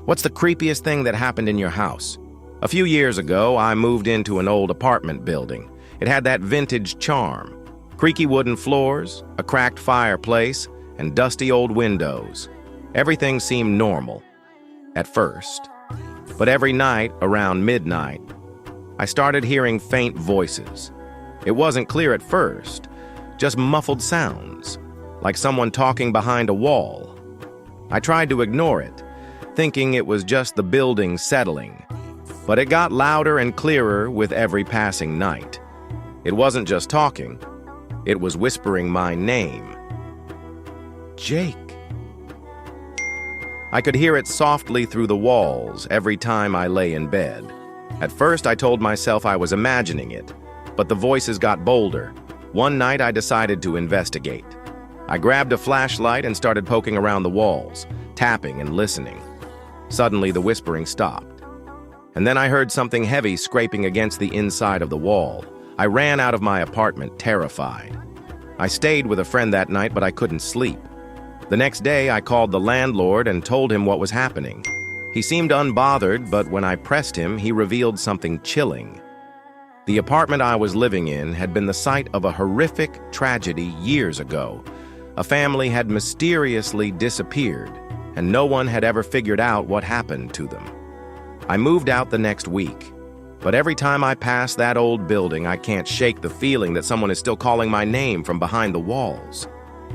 What's the creepiest thing that happened in your house? A few years ago, I moved into an old apartment building. It had that vintage charm. Creaky wooden floors, a cracked fireplace, and dusty old windows. Everything seemed normal at first. But every night, around midnight, I started hearing faint voices. It wasn't clear at first, just muffled sounds, like someone talking behind a wall. I tried to ignore it, thinking it was just the building settling. But it got louder and clearer with every passing night. It wasn't just talking, it was whispering my name. Jake. I could hear it softly through the walls every time I lay in bed. At first, I told myself I was imagining it, but the voices got bolder. One night, I decided to investigate. I grabbed a flashlight and started poking around the walls, tapping and listening. Suddenly, the whispering stopped. And then I heard something heavy scraping against the inside of the wall. I ran out of my apartment, terrified. I stayed with a friend that night, but I couldn't sleep. The next day, I called the landlord and told him what was happening. He seemed unbothered, but when I pressed him, he revealed something chilling. The apartment I was living in had been the site of a horrific tragedy years ago. A family had mysteriously disappeared, and no one had ever figured out what happened to them. I moved out the next week, but every time I pass that old building, I can't shake the feeling that someone is still calling my name from behind the walls.